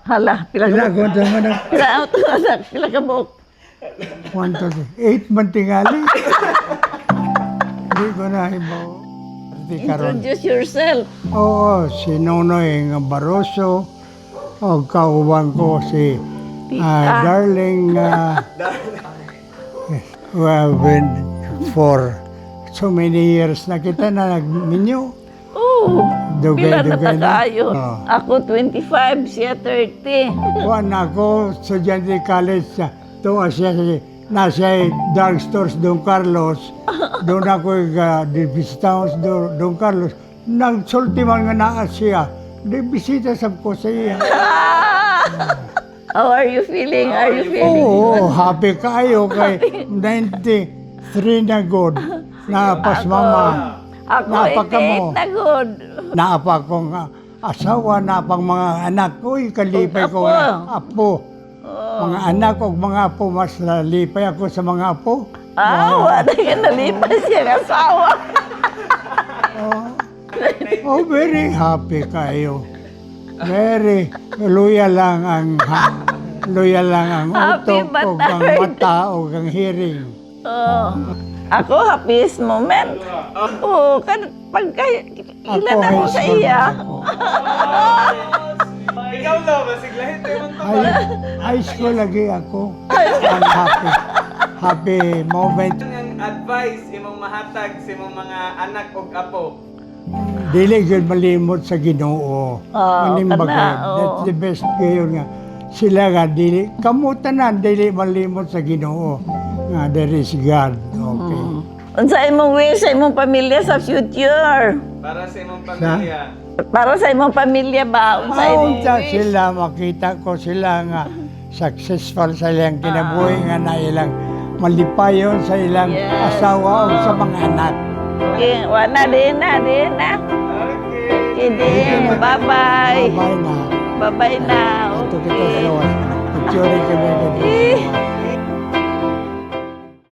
Hala, pila Pila ka ko sa mga Pila auto anak, pila ka buok. 1 to 8 man tingali. Hindi ko na ibaw. Di karon. Introduce yourself. Oo, si Nonoy nga Barroso. O kauban ko si Darling who have been for so many years na kita na nagminyo. Oh, pila na Dugay-dugay na. tagayo. Oo. Ako 25, siya 30. Kuan ako, estudyante college siya. Tuwa siya nasa drugstores Don Carlos. Doon ako bisita sa Don Carlos. Nagsulti man nga naa siya. Di bisita sa ko sa iya. How are you feeling? Are you feeling? Oo, happy kayo kay 93 na good. Napas mama. Ako, Napaka 88 mo. na good. Naapa kong asawa, napang mga anak. Uy, kalipay ko Apo. nga apo. Mga anak o mga apo, mas nalipay ako sa mga apo. Wala ka nalipas siya ng asawa. Oh, very happy kayo. Very loyal lang ang Happy utok o ang batard. mata o ang hearing. Oh. Ako, happiest moment. Oo, pagka ilan ako sa high school iya. ako. Ikaw lang, masiglahin tayo man High school lagi ako. Ang happy moment. ang advice imong mahatag sa imong mga anak ug apo. Dili gyud malimot sa Ginoo. Manimbaga. kana, That's the best gayon nga. Sila nga dili kamo tanan dili malimot sa Ginoo. Nga there is God. Okay. Unsa imong wish sa imong pamilya sa future? Para sa imong pamilya. Para sa imong pamilya ba? Unsa imong Unsa wish? sila makita ko sila nga successful sa ilang kinabuhi nga na ilang malipayon sa ilang Yes. asawa o sa mga anak. Okay, wala din na. Okay. Okay din. Bye-bye. Bye na. Bye-bye na. Ito kita Okay. sa lawas. Picture kami.